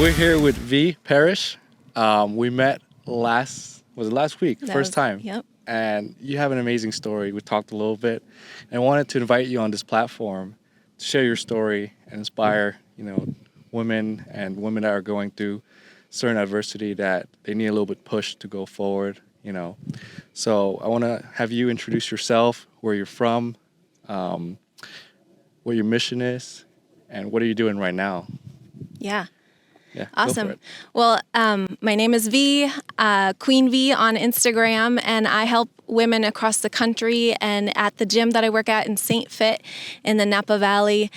We're here with Vee, Parish. We met last week, first time. Yep. And you have an amazing story. We talked a little bit, and I wanted to invite you on this platform to share your story and inspire, women and women that are going through certain adversity that they need a little bit push to go forward. So I want to have you introduce yourself, where you're from, what your mission is, and what are you doing right now? Yeah. Yeah, Awesome. Well, my name is Vee, Queen Vee on Instagram, and I help women across the country and at the gym that I work at in St. Fit in the Napa Valley,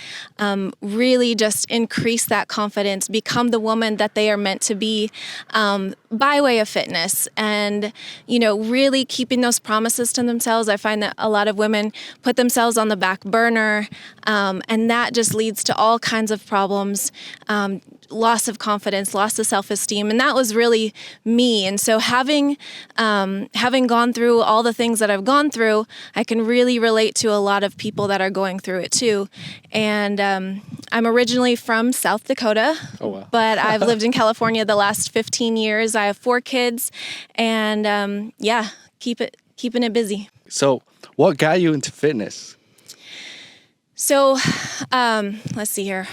really just increase that confidence, become the woman that they are meant to be by way of fitness, and, really keeping those promises to themselves. I find that a lot of women put themselves on the back burner, and that just leads to all kinds of problems, loss of confidence, loss of self-esteem, and that was really me. And so having gone through all the things that I've gone through, I can really relate to a lot of people that are going through it too. And I'm originally from South Dakota, Oh, wow. but I've lived in California the last 15 years. I have 4 kids, and keeping it busy. So what got you into fitness? So let's see here.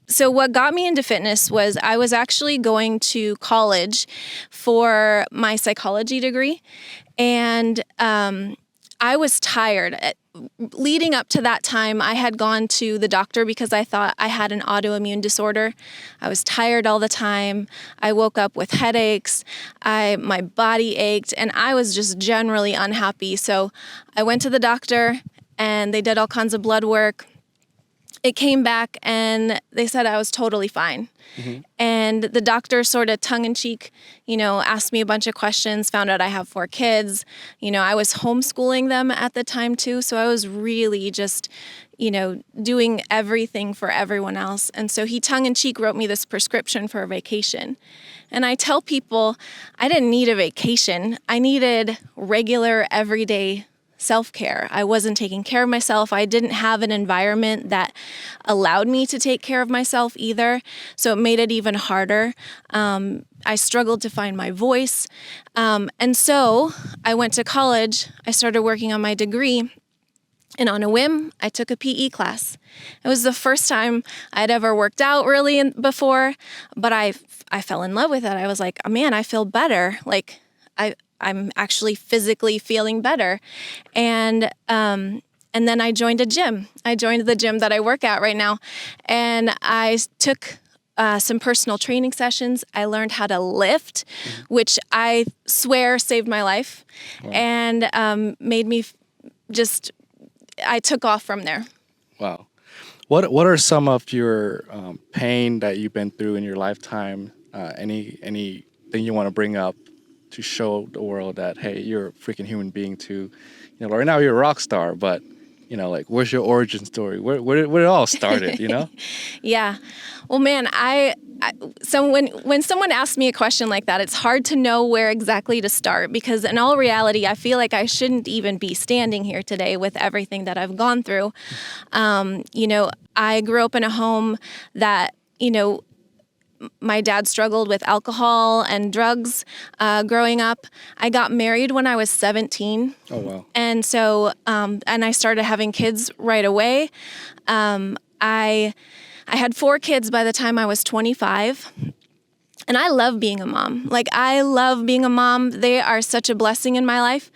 So what got me into fitness was I was actually going to college for my psychology degree, and I was tired. Leading up to that time, I had gone to the doctor because I thought I had an autoimmune disorder. I was tired all the time. I woke up with headaches. My body ached, and I was just generally unhappy. So I went to the doctor, and they did all kinds of blood work. It came back and they said I was totally fine. Mm-hmm. And the doctor sort of tongue-in-cheek, asked me a bunch of questions, found out I have 4 kids. I was homeschooling them at the time too. So I was really just, doing everything for everyone else. And so he tongue-in-cheek wrote me this prescription for a vacation. And I tell people I didn't need a vacation. I needed regular, everyday self-care. I wasn't taking care of myself. I didn't have an environment that allowed me to take care of myself either. So it made it even harder. I struggled to find my voice. And so I went to college. I started working on my degree. And on a whim, I took a PE class. It was the first time I'd ever worked out really before, but I fell in love with it. I was like, oh, man, I feel better. Like I'm actually physically feeling better. And then I joined a gym. I joined the gym that I work at right now. And I took some personal training sessions. I learned how to lift, which I swear saved my life. Wow. And made me I took off from there. Wow. What are some of your pain that you've been through in your lifetime? Anything you want to bring up to show the world that, hey, you're a freaking human being too. Right now you're a rock star, but, where's your origin story? Where it all started, Yeah. Well, man, so when someone asks me a question like that, it's hard to know where exactly to start, because in all reality, I feel like I shouldn't even be standing here today with everything that I've gone through. I grew up in a home that, my dad struggled with alcohol and drugs growing up. I got married when I was 17. Oh, wow. And so, and I started having kids right away. I had 4 kids by the time I was 25. And I love being a mom. I love being a mom. They are such a blessing in my life.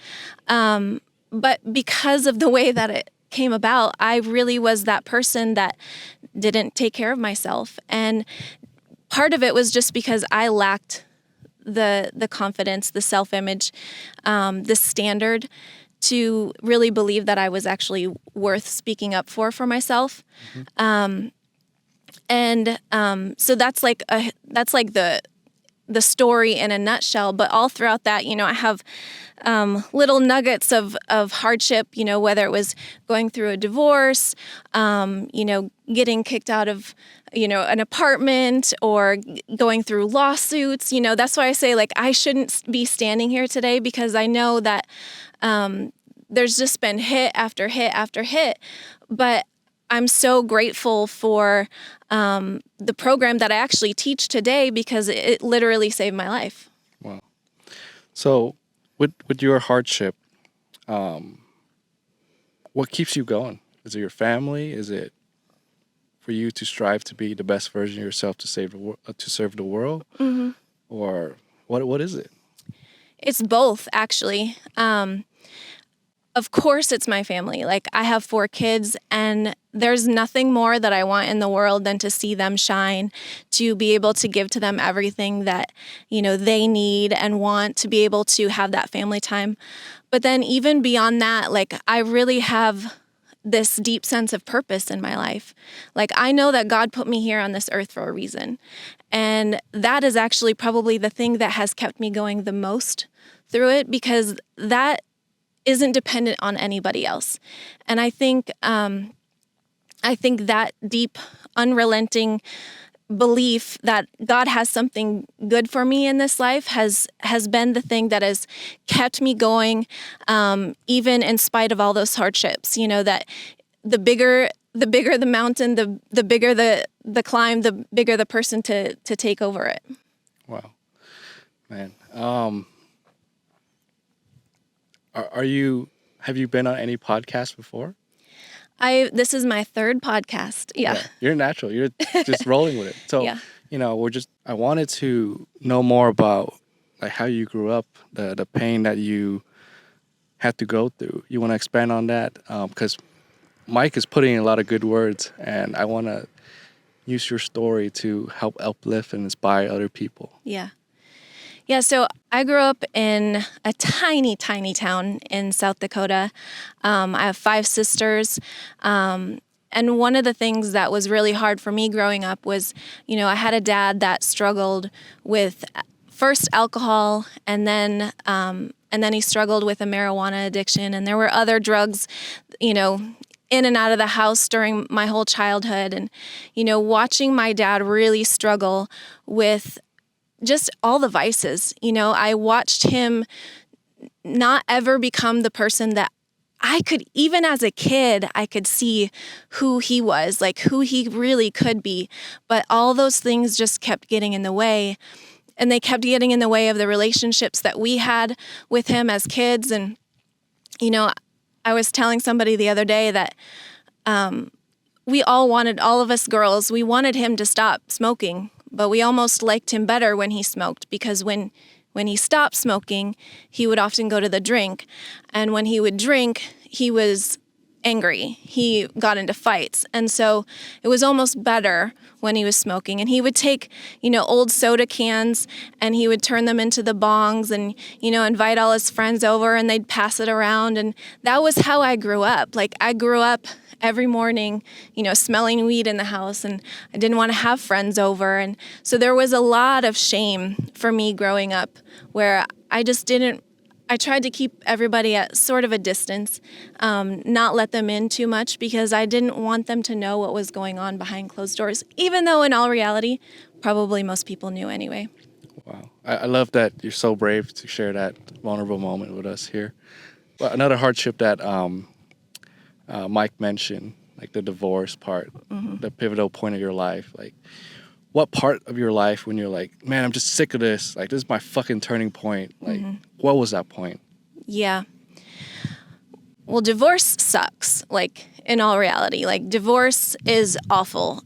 But because of the way that it came about, I really was that person that didn't take care of myself. And part of it was just because I lacked the confidence, the self-image, the standard to really believe that I was actually worth speaking up for myself. Mm-hmm. So that's like the story in a nutshell. But all throughout that, I have little nuggets of hardship, whether it was going through a divorce, getting kicked out of, an apartment, or going through lawsuits. That's why I say, I shouldn't be standing here today, because I know that there's just been hit after hit after hit. But I'm so grateful for the program that I actually teach today because it literally saved my life. Wow. So with your hardship, what keeps you going? Is it your family? Is it for you to strive to be the best version of yourself to serve the world? Mm-hmm. Or what is it? It's both, actually. Of course, it's my family. Like, I have 4 kids, and there's nothing more that I want in the world than to see them shine, to be able to give to them everything that, they need and want, to be able to have that family time. But then even beyond that, like, I really have this deep sense of purpose in my life. Like, I know that God put me here on this earth for a reason. And that is actually probably the thing that has kept me going the most through it, because that isn't dependent on anybody else. And I think that deep, unrelenting belief that God has something good for me in this life has been the thing that has kept me going, even in spite of all those hardships. That the bigger the mountain, the bigger the climb, the bigger the person to take over it. Wow, man. Have you been on any podcast before? This is my 3rd podcast. Yeah. You're natural. You're just rolling with it. So, Yeah. I wanted to know more about like how you grew up, the pain that you had to go through. You want to expand on that? Because Mike is putting in a lot of good words, and I want to use your story to help uplift and inspire other people. Yeah. Yeah, so I grew up in a tiny, tiny town in South Dakota. I have 5 sisters. And one of the things that was really hard for me growing up was, I had a dad that struggled with first alcohol, and then he struggled with a marijuana addiction. And there were other drugs, in and out of the house during my whole childhood. And, watching my dad really struggle with just all the vices. I watched him not ever become the person that I could, even as a kid, I could see who he was, like who he really could be. But all those things just kept getting in the way. And they kept getting in the way of the relationships that we had with him as kids. And, I was telling somebody the other day that all of us girls, we wanted him to stop smoking. But we almost liked him better when he smoked, because when he stopped smoking, he would often go to the drink. And when he would drink, he was angry. He got into fights. And so it was almost better when he was smoking. And he would take, old soda cans, and he would turn them into the bongs and, invite all his friends over, and they'd pass it around. And that was how I grew up. Like, I grew up every morning, smelling weed in the house, and I didn't want to have friends over. And so there was a lot of shame for me growing up, where I tried to keep everybody at sort of a distance, not let them in too much, because I didn't want them to know what was going on behind closed doors, even though in all reality, probably most people knew anyway. Wow. I love that you're so brave to share that vulnerable moment with us here. But another hardship that Mike mentioned, like the divorce part, Mm-hmm. the pivotal point of your life, like what part of your life when you're like, man, I'm just sick of this, like this is my fucking turning point, like what was that point? Yeah. Well, divorce sucks, like in all reality. Like, divorce is awful.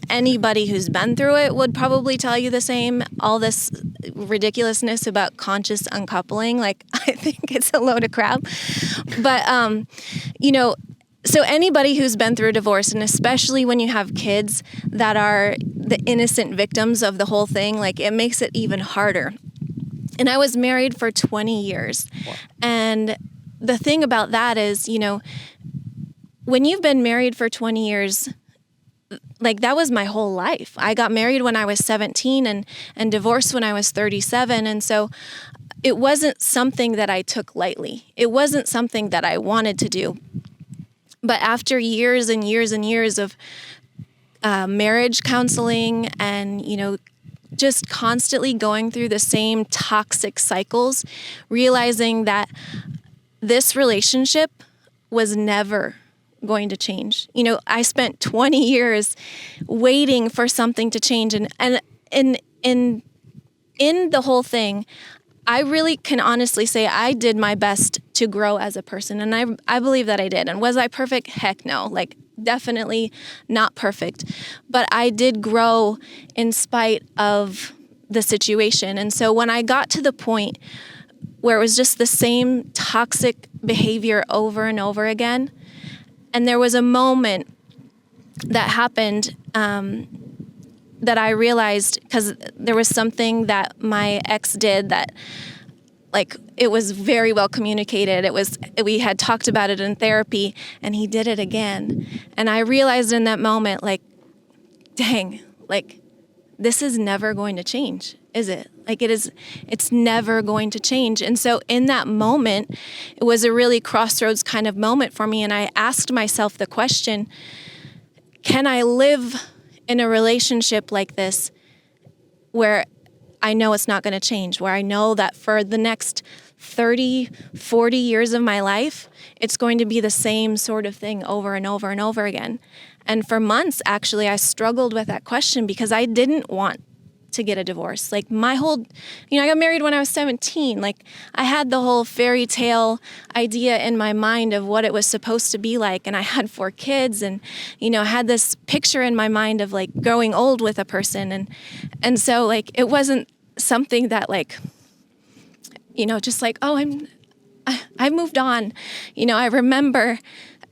Anybody who's been through it would probably tell you the same. All this ridiculousness about conscious uncoupling, like, I think it's a load of crap. But, so anybody who's been through a divorce, and especially when you have kids that are the innocent victims of the whole thing, like, it makes it even harder. And I was married for 20 years. Wow. And the thing about that is, when you've been married for 20 years, like, that was my whole life. I got married when I was 17 and divorced when I was 37. And so it wasn't something that I took lightly. It wasn't something that I wanted to do. But after years and years and years of marriage counseling and, just constantly going through the same toxic cycles, realizing that this relationship was never going to change. I spent 20 years waiting for something to change, and in the whole thing, I really can honestly say I did my best to grow as a person, and I believe that I did. And was I perfect? Heck no. Like, definitely not perfect. But I did grow in spite of the situation. And so when I got to the point where it was just the same toxic behavior over and over again, and there was a moment that happened that I realized, because there was something that my ex did that, like, it was very well communicated. We had talked about it in therapy, and he did it again. And I realized in that moment, like, dang, like, this is never going to change, is it? Like, it's never going to change. And so in that moment, it was a really crossroads kind of moment for me. And I asked myself the question, can I live in a relationship like this where I know it's not going to change, where I know that for the next 30, 40 years of my life, it's going to be the same sort of thing over and over and over again. And for months, actually, I struggled with that question because I didn't want to get a divorce. Like, I got married when I was 17. Like, I had the whole fairy tale idea in my mind of what it was supposed to be like. And I had 4 kids, and, I had this picture in my mind of, like, growing old with a person. And so, like, it wasn't something that, like, just like, oh, I moved on. I remember,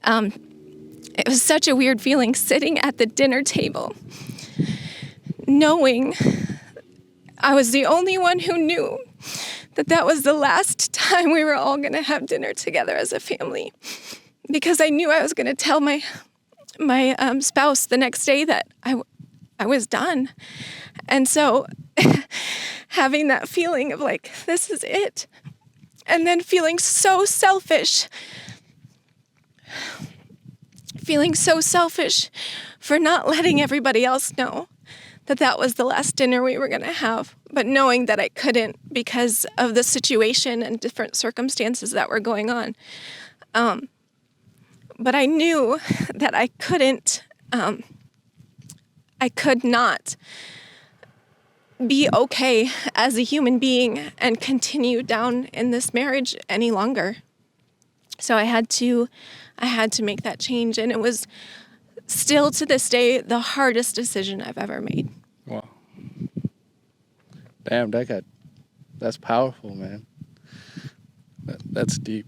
it was such a weird feeling sitting at the dinner table, knowing I was the only one who knew that was the last time we were all going to have dinner together as a family, because I knew I was going to tell my spouse the next day that I was done. And so having that feeling of, like, this is it, and then feeling so selfish for not letting everybody else know that was the last dinner we were going to have, but knowing that I couldn't because of the situation and different circumstances that were going on. But I knew that I could not be okay as a human being and continue down in this marriage any longer. So I had to make that change, and it was still to this day the hardest decision I've ever made. Wow. Damn, that's powerful, man. That's deep.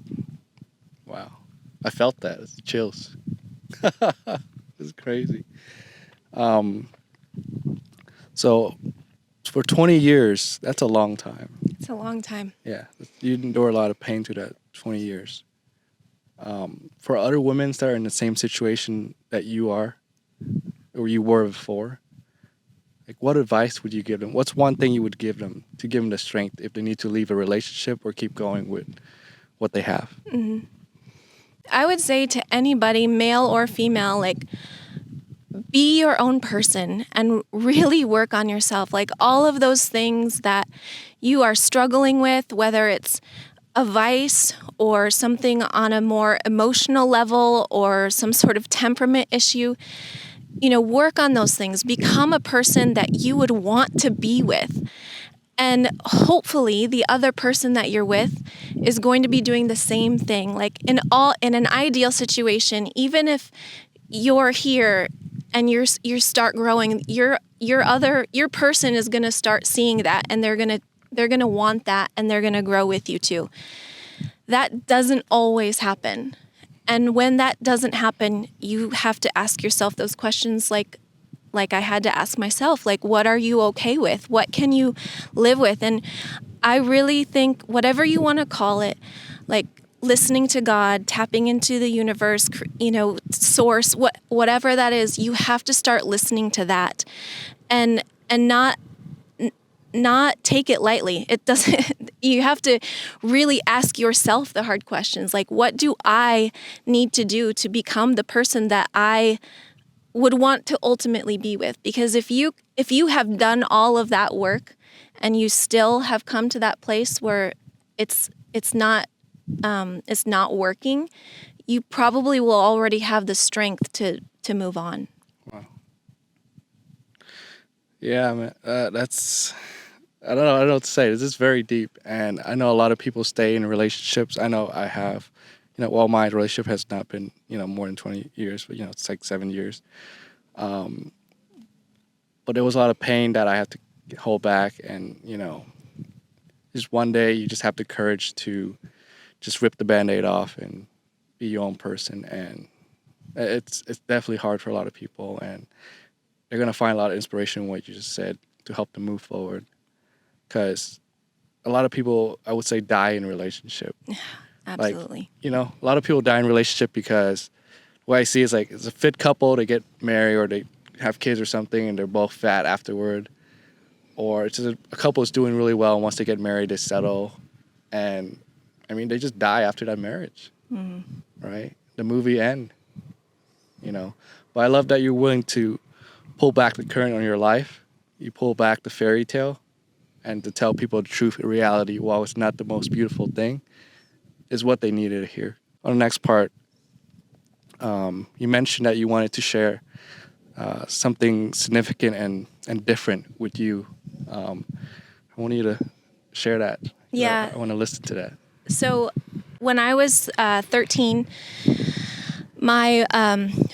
Wow. I felt that. It's chills. It's crazy. So for 20 years, that's a long time. It's a long time. Yeah. You endure a lot of pain through that 20 years. For other women that are in the same situation that you are, or you were before, like, what advice would you give them? What's one thing you would give them to give them the strength if they need to leave a relationship or keep going with what they have? Mm-hmm. I would say to anybody, male or female, like, be your own person and really work on yourself. Like, all of those things that you are struggling with, whether it's a vice or something on a more emotional level or some sort of temperament issue, work on those things. Become a person that you would want to be with. And hopefully the other person that you're with is going to be doing the same thing. Like, in an ideal situation, even if you're here and you start growing, your person is going to start seeing that, and they're going to want that, and they're going to grow with you too. That doesn't always happen. And when that doesn't happen, you have to ask yourself those questions, like I had to ask myself, like, what are you okay with? What can you live with? And I really think, whatever you want to call it, like listening to God, tapping into the universe, source, whatever that is, you have to start listening to that, and not take it lightly. It doesn't. You have to really ask yourself the hard questions, like, what do I need to do to become the person that I would want to ultimately be with? Because if you have done all of that work and you still have come to that place where it's not working, you probably will already have the strength to move on. Wow. Yeah, man. That's I don't know. I don't know what to say. This is very deep, and I know a lot of people stay in relationships. I know I have. Well, my relationship has not been more than 20 years, but it's like 7 years. But there was a lot of pain that I had to hold back, and just one day you just have the courage to just rip the Band-Aid off and be your own person, and it's definitely hard for a lot of people, and they're gonna find a lot of inspiration in what you just said to help them move forward, because a lot of people, I would say, die in a relationship. Absolutely. Like, a lot of people die in a relationship because what I see is like it's a fit couple, they get married or they have kids or something, and they're both fat afterward. Or it's just a couple is doing really well, and once they get married, they settle. And, I mean, they just die after that marriage, right? The movie end, But I love that you're willing to pull back the curtain on your life. You pull back the fairy tale and to tell people the truth and reality, while it's not the most beautiful thing, is what they needed to hear. On the next part, you mentioned that you wanted to share something significant and different with you. I want you to share that. Yeah. I want to listen to that. So when I was 13, my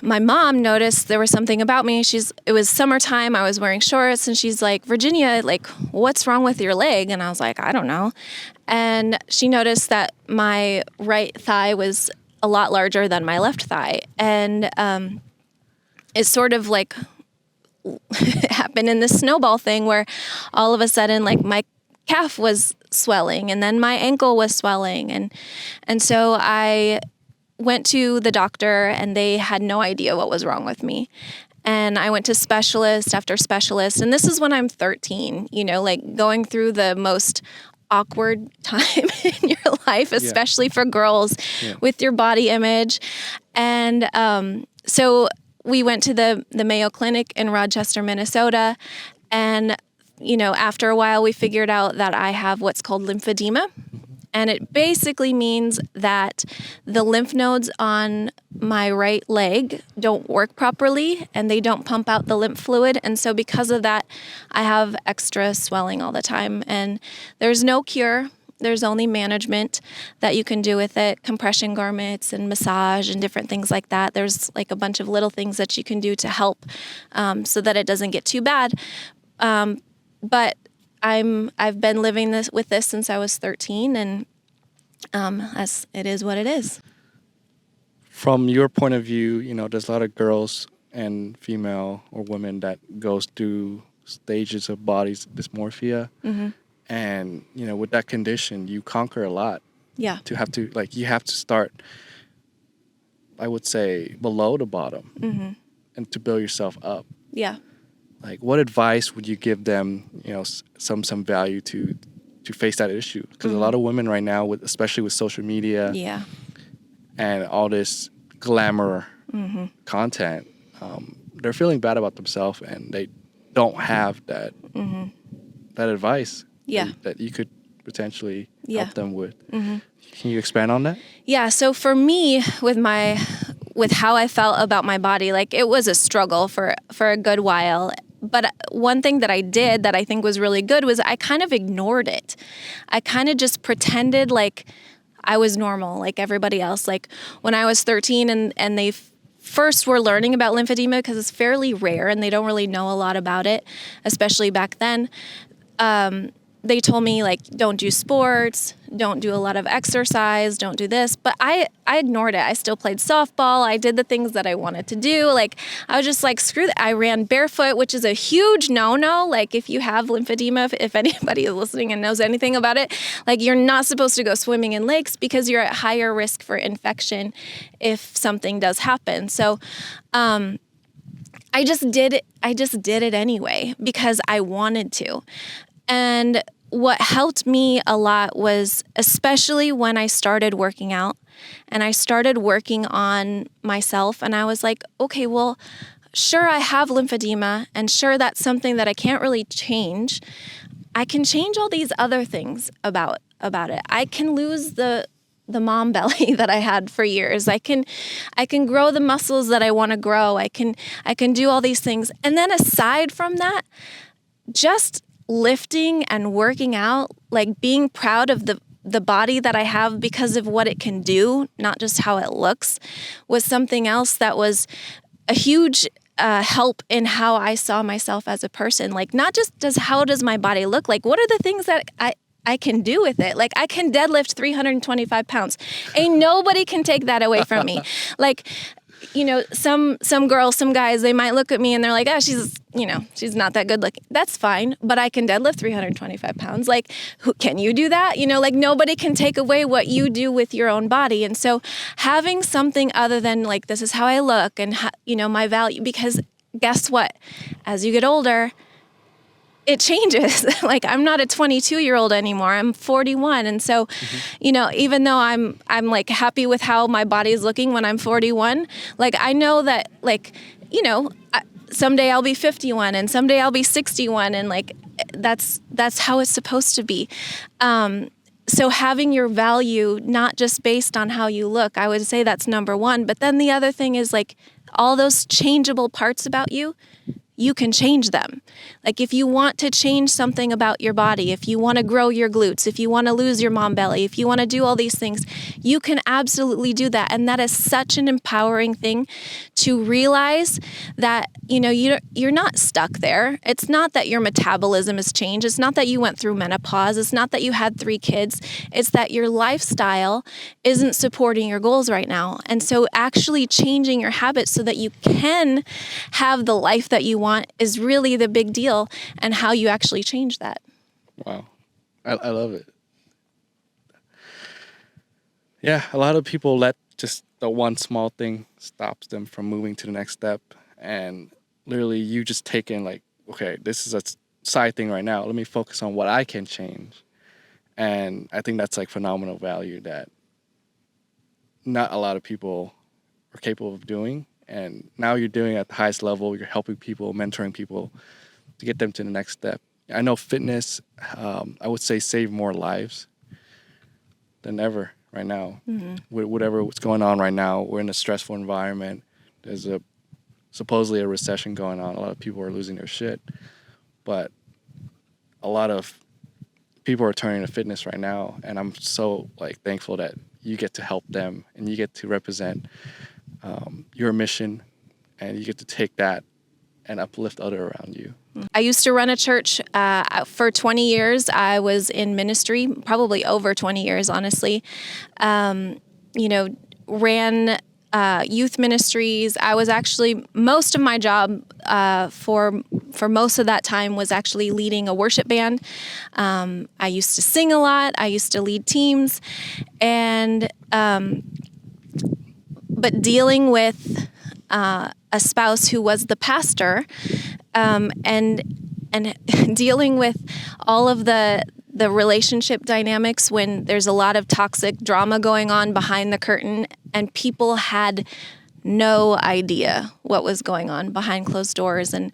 mom noticed there was something about me. It was summertime. I was wearing shorts, and she's like, "Virginia, like, what's wrong with your leg?" And I was like, "I don't know." And she noticed that my right thigh was a lot larger than my left thigh, and it sort of like happened in this snowball thing where all of a sudden, like, my calf was swelling, and then my ankle was swelling, and so I went to the doctor, and they had no idea what was wrong with me. And I went to specialist after specialist, and this is when I'm 13, like going through the most awkward time in your life, especially for girls with your body image. And so we went to the Mayo Clinic in Rochester, Minnesota, and after a while we figured out that I have what's called lymphedema. And it basically means that the lymph nodes on my right leg don't work properly, and they don't pump out the lymph fluid. And so because of that, I have extra swelling all the time. And there's no cure. There's only management that you can do with it, compression garments and massage and different things like that. There's like a bunch of little things that you can do to help so that it doesn't get too bad. But I've been living with this since I was 13, and as it is what it is. From your point of view, there's a lot of girls and female or women that goes through stages of body dysmorphia. And, with that condition, you conquer a lot. Yeah. You have to start, I would say, below the bottom and to build yourself up. Yeah. Like, what advice would you give them, some value to face that issue? Because a lot of women right now, especially with social media and all this glamour content, they're feeling bad about themselves, and they don't have that advice that you could potentially help them with. Can you expand on that? Yeah. So for me, with how I felt about my body, like, it was a struggle for a good while. But one thing that I did that I think was really good was I kind of ignored it. I kind of just pretended like I was normal, like everybody else. Like when I was 13 and they first were learning about lymphedema, because it's fairly rare and they don't really know a lot about it, especially back then. They told me, like, don't do sports, don't do a lot of exercise, don't do this. But I ignored it. I still played softball. I did the things that I wanted to do. Like, I was just like, screw that. I ran barefoot, which is a huge no-no. Like, if you have lymphedema, if anybody is listening and knows anything about it, like, you're not supposed to go swimming in lakes because you're at higher risk for infection if something does happen. So, I just did it anyway because I wanted to. And what helped me a lot was, especially when I started working out and I started working on myself, and I was like, okay, well, sure, I have lymphedema, and sure, that's something that I can't really change. I can change all these other things about it. I can lose the the mom belly that I had for years. I can grow the muscles that I want to grow. I can do all these things. And then aside from that, just lifting and working out, like being proud of the body that I have because of what it can do, not just how it looks, was something else that was a huge help in how I saw myself as a person. Like, not just how does my body look, like what are the things that I can do with it? Like, I can deadlift 325 pounds. Ain't nobody can take that away from me. Like, you know, some girls, some guys, they might look at me and they're like, oh, she's not that good looking. That's fine, but I can deadlift 325 pounds. Like, can you do that? You know, like, nobody can take away what you do with your own body. And so having something other than like, this is how I look and, my value, because guess what? As you get older, it changes. Like, I'm not a 22-year-old anymore. I'm 41. And so, even though I'm like happy with how my body is looking when I'm 41, like, I know that, like, someday I'll be 51 and someday I'll be 61. And like, that's how it's supposed to be. So having your value, not just based on how you look, I would say that's number one. But then the other thing is, like, all those changeable parts about you, you can change them. Like, if you want to change something about your body, if you want to grow your glutes, if you want to lose your mom belly, if you want to do all these things, you can absolutely do that. And that is such an empowering thing to realize that, you're not stuck there. It's not that your metabolism has changed. It's not that you went through menopause. It's not that you had 3 kids. It's that your lifestyle isn't supporting your goals right now. And so actually changing your habits so that you can have the life that you want is really the big deal, and how you actually change that. Wow. I love it. Yeah, a lot of people let just the one small thing stops them from moving to the next step. And literally you just take in, like, okay, this is a side thing right now. Let me focus on what I can change. And I think that's like phenomenal value that not a lot of people are capable of doing. And now you're doing it at the highest level. You're helping people, mentoring people to get them to the next step. I know fitness, I would say, save more lives than ever right now. Mm-hmm. With what's going on right now, we're in a stressful environment. There's supposedly a recession going on. A lot of people are losing their shit. But a lot of people are turning to fitness right now. And I'm so, like, thankful that you get to help them and you get to represent your mission, and you get to take that and uplift other around you. I used to run a church for 20 years. I was in ministry, probably over 20 years, honestly. Ran youth ministries. I was actually, most of my job for most of that time was actually leading a worship band. I used to sing a lot. I used to lead teams, and but dealing with a spouse who was the pastor, and dealing with all of the relationship dynamics when there's a lot of toxic drama going on behind the curtain, and people had no idea what was going on behind closed doors, and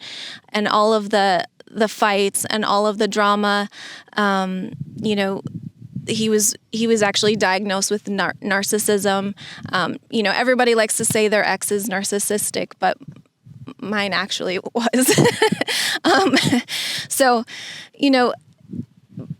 all of the fights and all of the drama. He was actually diagnosed with narcissism. Everybody likes to say their ex is narcissistic, but mine actually was.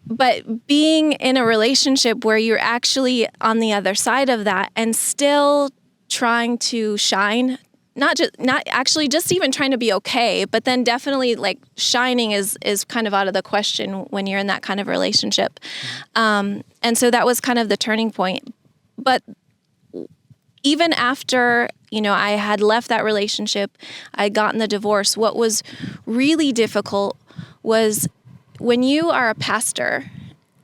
But being in a relationship where you're actually on the other side of that and still trying to shine, not just even trying to be okay, but then definitely, like, shining is kind of out of the question when you're in that kind of relationship. And so that was kind of the turning point. But even after, I had left that relationship, I'd gotten the divorce, what was really difficult was when you are a pastor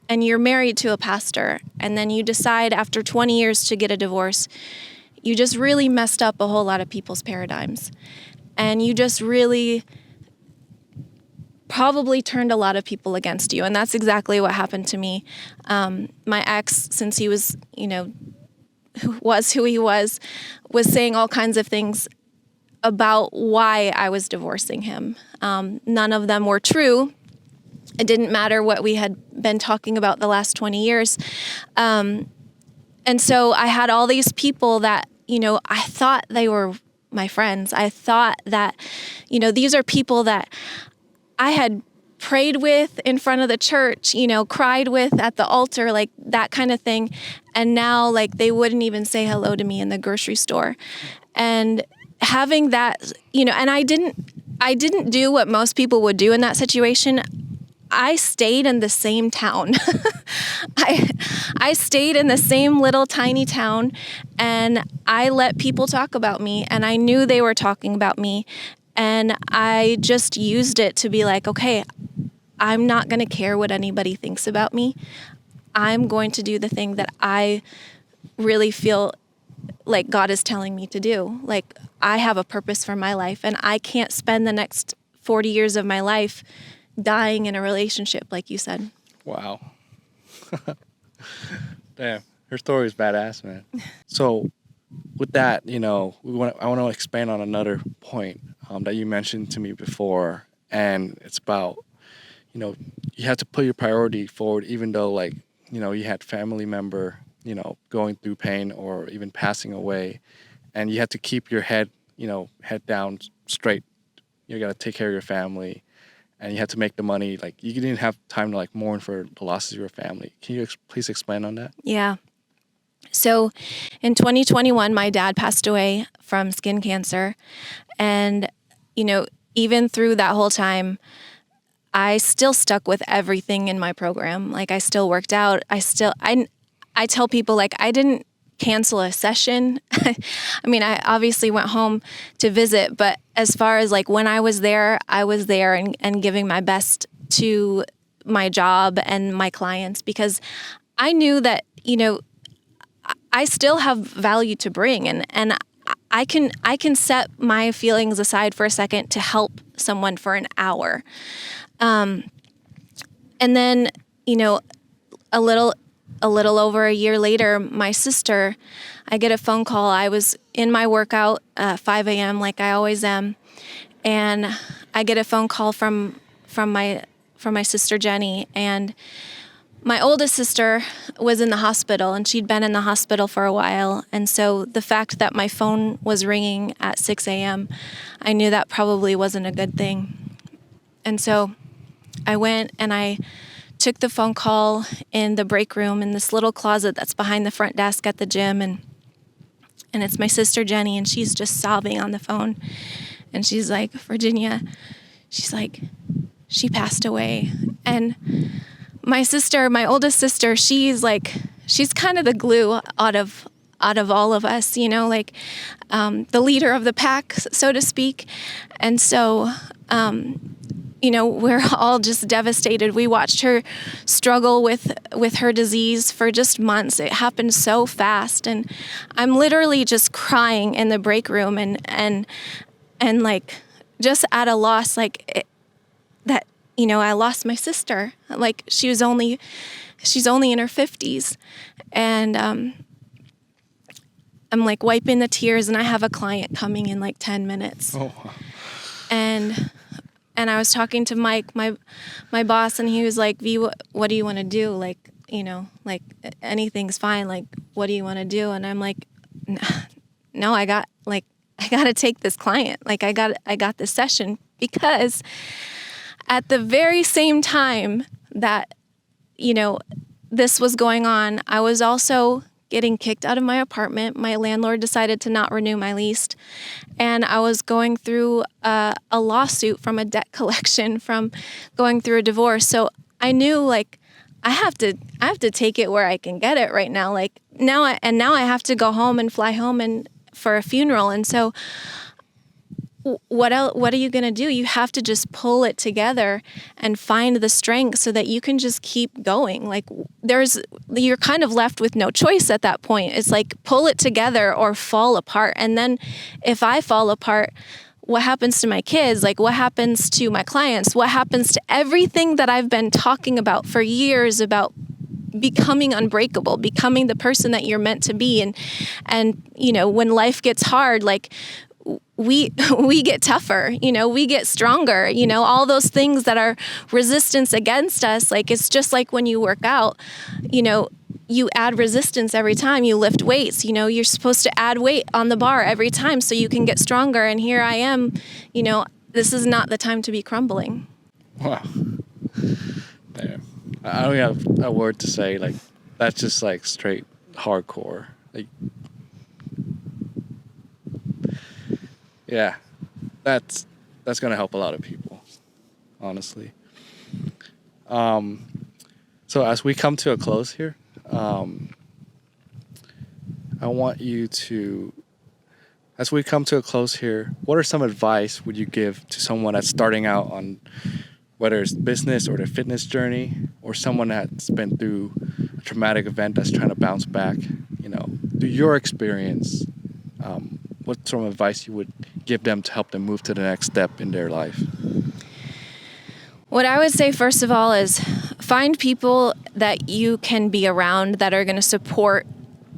and you're married to a pastor, and then you decide after 20 years to get a divorce, you just really messed up a whole lot of people's paradigms. And you just really probably turned a lot of people against you. And that's exactly what happened to me. My ex, since he was, who he was saying all kinds of things about why I was divorcing him. None of them were true. It didn't matter what we had been talking about the last 20 years. And so I had all these people that, I thought they were my friends. I thought that, these are people that I had prayed with in front of the church, cried with at the altar, like that kind of thing. And now like they wouldn't even say hello to me in the grocery store. And having that, and I didn't do what most people would do in that situation. I stayed in the same town. I stayed in the same little tiny town, and I let people talk about me, and I knew they were talking about me, and I just used it to be like, okay, I'm not going to care what anybody thinks about me. I'm going to do the thing that I really feel like God is telling me to do. Like, I have a purpose for my life, and I can't spend the next 40 years of my life dying in a relationship, like you said. Wow. Damn, her story is badass, man. So with that, I want to expand on another point that you mentioned to me before, and it's about, you have to put your priority forward, even though like, you had family member, going through pain or even passing away, and you had to keep your head down straight. You got to take care of your family, and you had to make the money. Like, you didn't have time to like mourn for the losses of your family. Can you please explain on that? Yeah. So in 2021, my dad passed away from skin cancer. And, even through that whole time, I still stuck with everything in my program. Like, I still worked out. I tell people, like, I didn't cancel a session. I mean, I obviously went home to visit, but as far as like when I was there and giving my best to my job and my clients, because I knew that, I still have value to bring, and I can set my feelings aside for a second to help someone for an hour. And then, a little over a year later, my sister, I get a phone call. I was in my workout, 5 a.m. like I always am. And I get a phone call from my sister, Jenny, and my oldest sister was in the hospital, and she'd been in the hospital for a while. And so the fact that my phone was ringing at 6 a.m., I knew that probably wasn't a good thing. And so I went and I took the phone call in the break room in this little closet that's behind the front desk at the gym. And it's my sister, Jenny, and she's just sobbing on the phone. And she's like, Virginia, she's like, she passed away. And my sister, my oldest sister, she's kind of the glue out of all of us, the leader of the pack, so to speak. And so, we're all just devastated. We watched her struggle with her disease for just months. It happened so fast, and I'm literally just crying in the break room and like just at a loss, that I lost my sister. Like, she's only in her 50s, and I'm like wiping the tears, and I have a client coming in like 10 minutes. Oh. And I was talking to Mike, my boss, and he was like, "V, what do you want to do? Like, like anything's fine. Like, what do you want to do?" And I'm like, "No, I got to take this client. Like, I got this session," because at the very same time that, this was going on, I was also getting kicked out of my apartment. My landlord decided to not renew my lease. And I was going through a lawsuit from a debt collection from going through a divorce. So I knew, like, I have to take it where I can get it right now. Like, now I have to go home and fly home and for a funeral. And so what are you going to do? You have to just pull it together and find the strength so that you can just keep going. Like, you're kind of left with no choice at that point. It's like, pull it together or fall apart. And then if I fall apart, what happens to my kids? Like, what happens to my clients? What happens to everything that I've been talking about for years about becoming unbreakable, becoming the person that you're meant to be? And when life gets hard, like, we get tougher, we get stronger, all those things that are resistance against us. Like, it's just like when you work out, you add resistance every time you lift weights. You're supposed to add weight on the bar every time so you can get stronger. And here I am, this is not the time to be crumbling. Wow. Man, I don't have a word to say. Like, that's just like straight hardcore. Like, yeah, that's gonna help a lot of people, honestly. So as we come to a close here, I want you to, as we come to a close here, what are some advice would you give to someone that's starting out on whether it's business or their fitness journey, or someone that's been through a traumatic event that's trying to bounce back? Through your experience, what sort of advice you would give them to help them move to the next step in their life? What I would say, first of all, is find people that you can be around that are going to support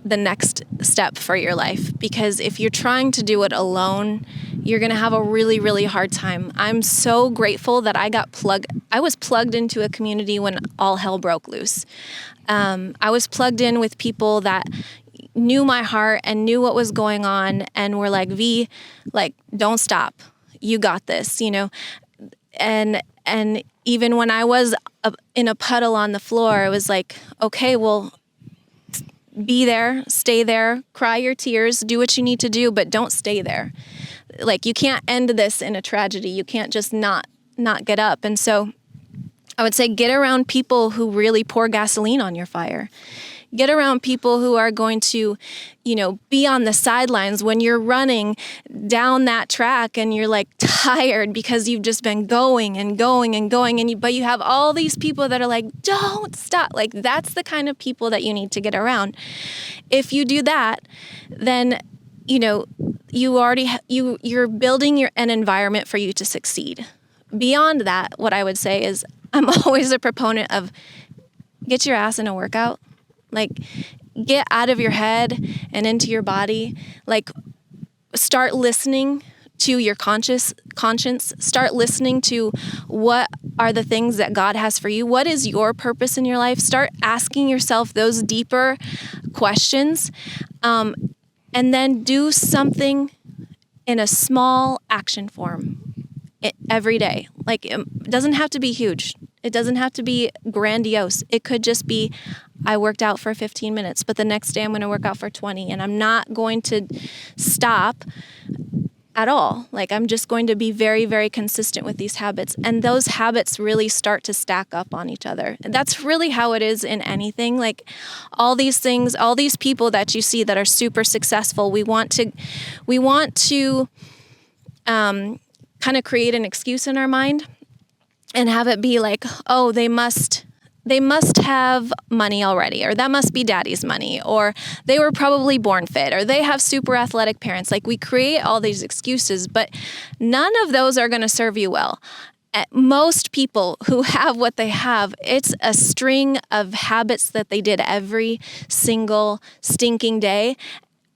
the next step for your life. Because if you're trying to do it alone, you're going to have a really, really hard time. I'm so grateful that I was plugged into a community when all hell broke loose. I was plugged in with people that knew my heart and knew what was going on and were like, V, like, don't stop. You got this, And even when I was in a puddle on the floor, it was like, okay, well, be there, stay there, cry your tears, do what you need to do, but don't stay there. Like, you can't end this in a tragedy. You can't just not get up. And so I would say get around people who really pour gasoline on your fire. Get around people who are going to, be on the sidelines when you're running down that track and you're like tired because you've just been going and going and going. But you have all these people that are like, don't stop. Like, that's the kind of people that you need to get around. If you do that, then, you already, you're building an environment for you to succeed. Beyond that, what I would say is I'm always a proponent of get your ass in a workout. Like, get out of your head and into your body. Like, start listening to your conscience. Start listening to what are the things that God has for you. What is your purpose in your life? Start asking yourself those deeper questions. And then do something in a small action form every day. Like, it doesn't have to be huge. It doesn't have to be grandiose. It could just be, I worked out for 15 minutes, but the next day I'm going to work out for 20, and I'm not going to stop at all. Like, I'm just going to be very, very consistent with these habits. And those habits really start to stack up on each other. And that's really how it is in anything. Like, all these things, all these people that you see that are super successful, we want to kind of create an excuse in our mind and have it be like, oh, they must have money already, or that must be daddy's money, or they were probably born fit, or they have super athletic parents. Like, we create all these excuses, but none of those are going to serve you well. Most people who have what they have, it's a string of habits that they did every single stinking day.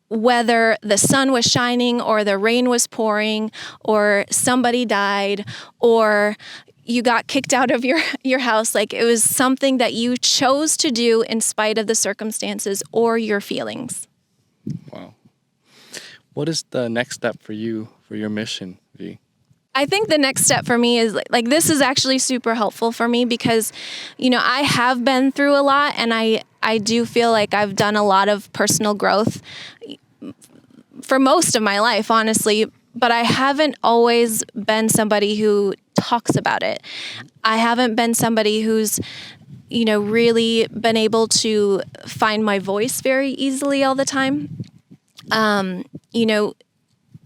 Whether the sun was shining or the rain was pouring or somebody died or you got kicked out of your house, like, it was something that you chose to do in spite of the circumstances or your feelings. Wow. What is the next step for you, for your mission, V? I think the next step for me is like this is actually super helpful for me because, I have been through a lot, and I do feel like I've done a lot of personal growth for most of my life, honestly, but I haven't always been somebody who talks about it. I haven't been somebody who's, really been able to find my voice very easily all the time.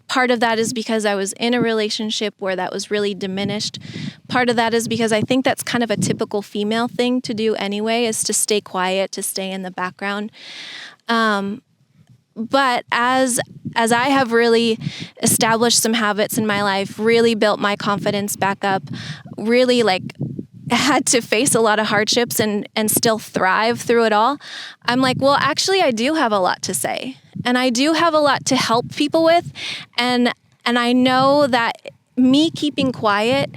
Part of that is because I was in a relationship where that was really diminished. Part of that is because I think that's kind of a typical female thing to do anyway, is to stay quiet, to stay in the background. But as I have really established some habits in my life, really built my confidence back up, really had to face a lot of hardships and still thrive through it all, I'm like, well, actually, I do have a lot to say. And I do have a lot to help people with. And I know that me keeping quiet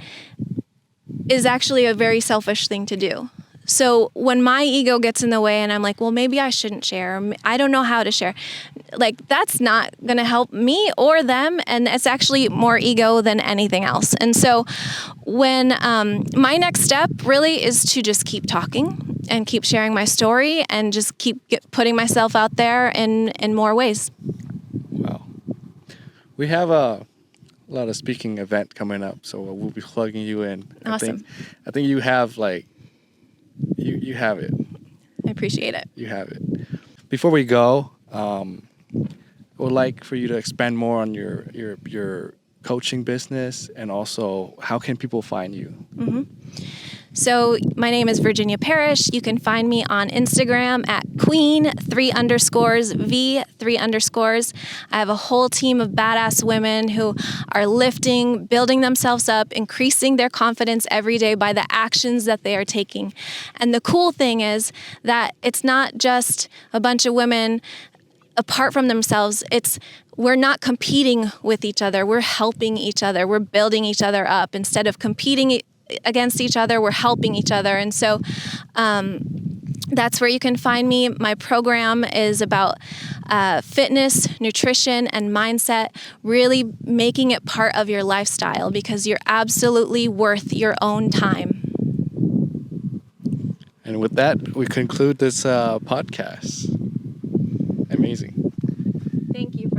is actually a very selfish thing to do. So when my ego gets in the way and I'm like, well, maybe I shouldn't share. I don't know how to share. Like, that's not going to help me or them. And it's actually more ego than anything else. And so when my next step really is to just keep talking and keep sharing my story and just keep putting myself out there in more ways. Wow. We have a lot of speaking event coming up, so we'll be plugging you in. Awesome. I think you have you have it. I appreciate it. You have it. Before we go, I would like for you to expand more on your coaching business, and also how can people find you? So my name is Virginia Parish. You can find me on Instagram at Queen 3_Vee 3_. I have a whole team of badass women who are lifting, building themselves up, increasing their confidence every day by the actions that they are taking. And the cool thing is that it's not just a bunch of women apart from themselves. We're not competing with each other. We're helping each other. We're building each other up. Instead of competing against each other, we're helping each other. And so that's where you can find me. My program is about fitness, nutrition, and mindset, really making it part of your lifestyle, because you're absolutely worth your own time. And with that, we conclude this podcast. Amazing. Thank you.